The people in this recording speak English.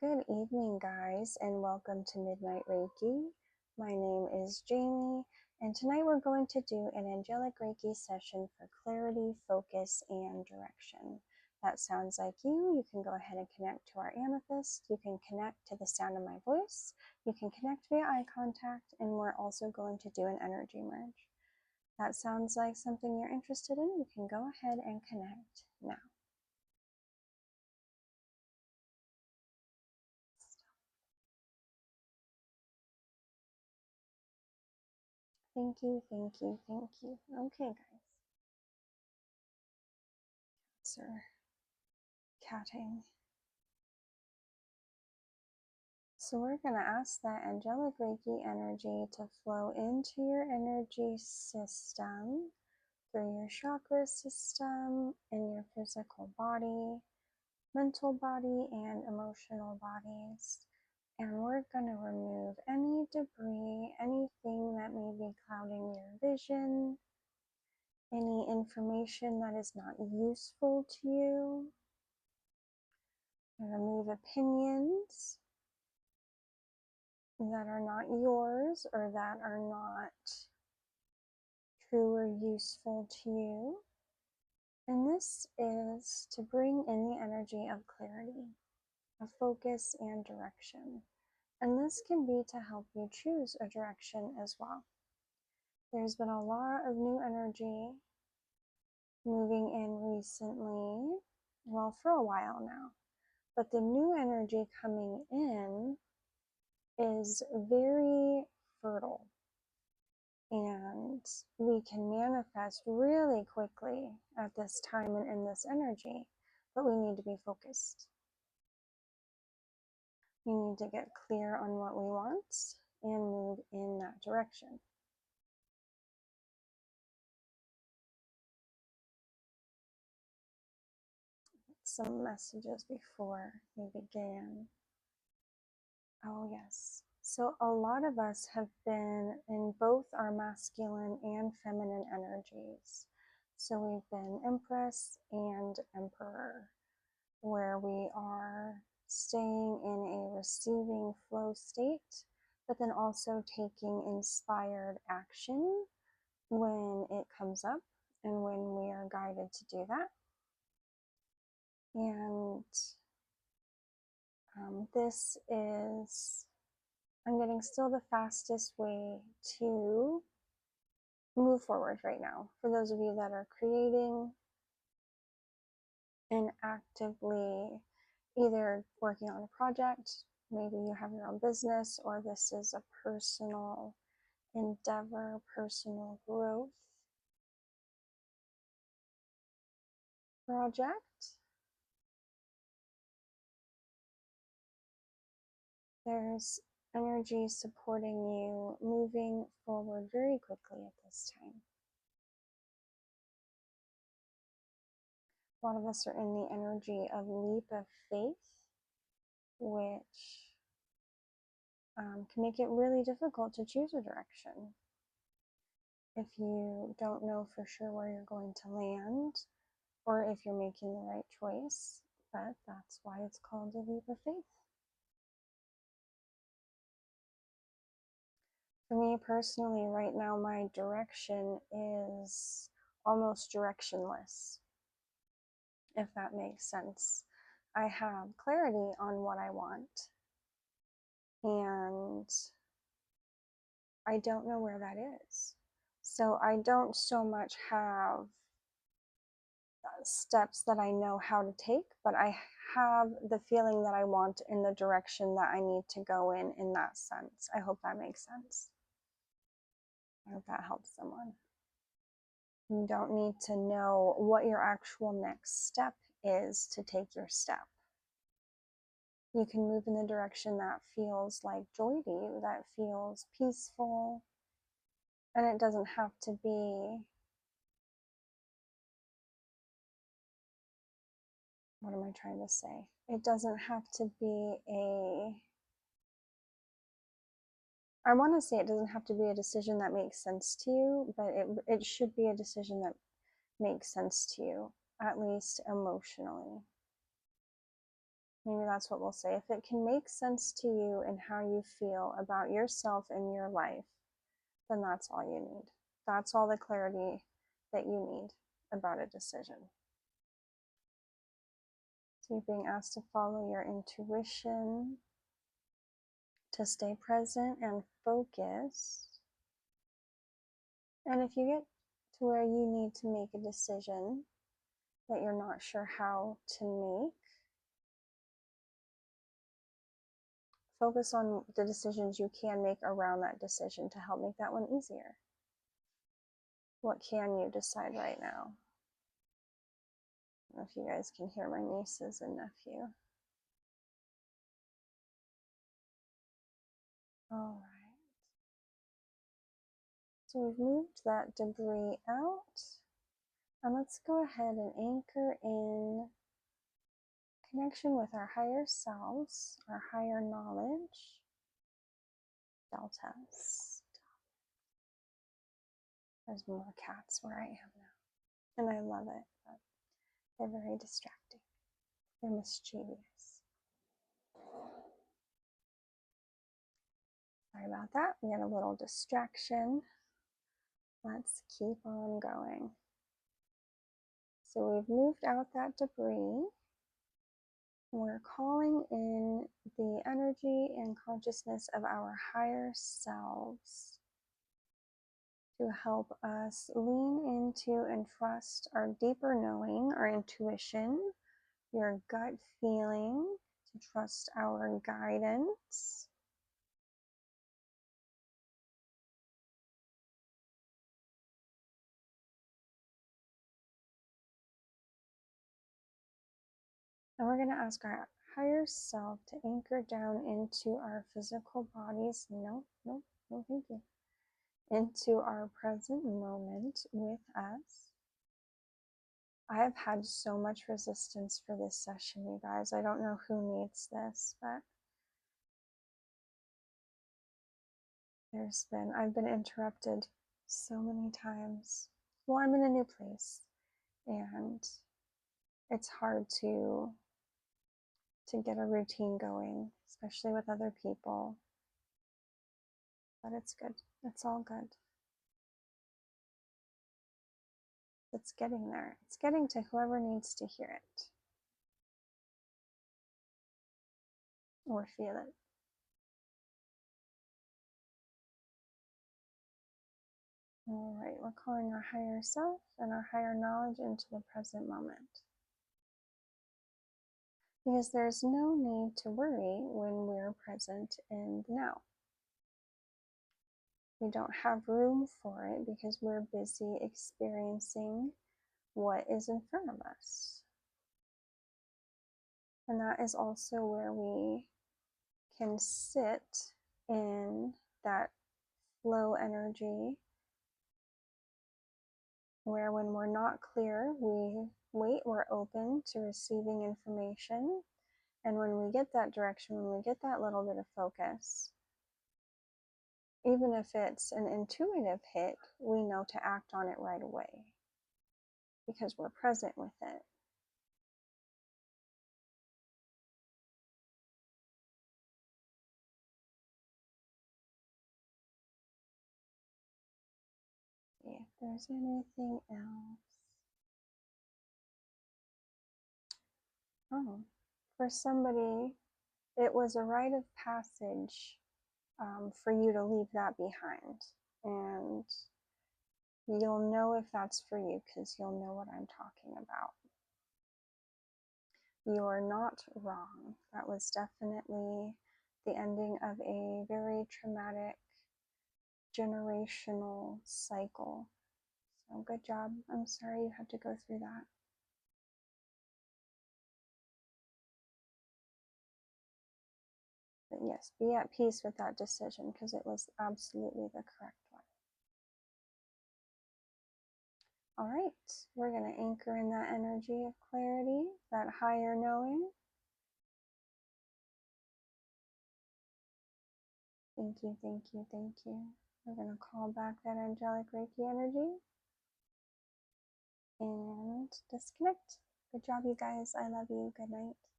Good evening, guys, and welcome to Midnight Reiki. My name is Jamie, and tonight we're going to do an Angelic Reiki session for clarity, focus, and direction. That sounds like you. You can go ahead and connect to our amethyst. You can connect to the sound of my voice. You can connect via eye contact, and we're also going to do an energy merge. That sounds like something you're interested in. You can go ahead and connect now. Thank you, thank you, thank you. Okay, guys. So, catting. So we're going to ask that angelic Reiki energy to flow into your energy system, through your chakra system, in your physical body, mental body, and emotional bodies. And we're going to remove any debris, anything that may be clouding your vision, any information that is not useful to you. Remove opinions that are not yours or that are not true or useful to you. And this is to bring in the energy of clarity, of focus and direction. And this can be to help you choose a direction as well. There's been a lot of new energy moving in recently, well, for a while now. But the new energy coming in is very fertile, and we can manifest really quickly at this time and in this energy, but we need to be focused. We need to get clear on what we want and move in that direction. Some messages before we begin. Oh yes. So a lot of us have been in both our masculine and feminine energies. So we've been Empress and Emperor, where we are staying in a receiving flow state, but then also taking inspired action when it comes up and when we are guided to do that. And this is, I'm getting still the fastest way to move forward right now. For those of you that are creating and actively either working on a project, maybe you have your own business, or this is a personal endeavor, personal growth project. There's energy supporting you moving forward very quickly at this time. A lot of us are in the energy of leap of faith, which can make it really difficult to choose a direction. If you don't know for sure where you're going to land, or if you're making the right choice, but that's why it's called a leap of faith. For me personally, right now, my direction is almost directionless, if that makes sense. I have clarity on what I want, and I don't know where that is. So I don't so much have steps that I know how to take, but I have the feeling that I want in the direction that I need to go in that sense. I hope that makes sense. I hope that helps someone. You don't need to know what your actual next step is to take your step. You can move in the direction that feels like joy to you, that feels peaceful, and it doesn't have to be, what am I trying to say? It doesn't have to be I want to say it doesn't have to be a decision that makes sense to you, but it should be a decision that makes sense to you, at least emotionally. Maybe that's what we'll say. If it can make sense to you and how you feel about yourself and your life, then that's all you need. That's all the clarity that you need about a decision. So you're being asked to follow your intuition, to stay present and focused. And if you get to where you need to make a decision that you're not sure how to make, focus on the decisions you can make around that decision to help make that one easier. What can you decide right now? I don't know if you guys can hear my nieces and nephew. All right. So we've moved that debris out. And let's go ahead and anchor in connection with our higher selves, our higher knowledge, deltas. There's more cats where I am now. And I love it, but they're very distracting. They're mischievous. Sorry about that. We had a little distraction. Let's keep on going. So we've moved out that debris. We're calling in the energy and consciousness of our higher selves to help us lean into and trust our deeper knowing, our intuition, your gut feeling, to trust our guidance. And we're going to ask our higher self to anchor down into our physical bodies. No, thank you. Into our present moment with us. I have had so much resistance for this session, you guys. I don't know who needs this, but I've been interrupted so many times. Well, I'm in a new place and it's hard to get a routine going, especially with other people. But it's good. It's all good. It's getting there. It's getting to whoever needs to hear it or feel it. All right, we're calling our higher self and our higher knowledge into the present moment. Because there's no need to worry when we're present in the now. We don't have room for it because we're busy experiencing what is in front of us. And that is also where we can sit in that flow energy, where when we're not clear, we wait, we're open to receiving information. And when we get that direction, when we get that little bit of focus, even if it's an intuitive hit, we know to act on it right away because we're present with it. See if there's anything else. Oh, for somebody, it was a rite of passage for you to leave that behind. And you'll know if that's for you because you'll know what I'm talking about. You are not wrong. That was definitely the ending of a very traumatic generational cycle. So good job. I'm sorry you had to go through that. But yes, be at peace with that decision because it was absolutely the correct one. All right, we're going to anchor in that energy of clarity, that higher knowing. Thank you, thank you, thank you. We're going to call back that angelic Reiki energy and disconnect. Good job, you guys. I love you. Good night.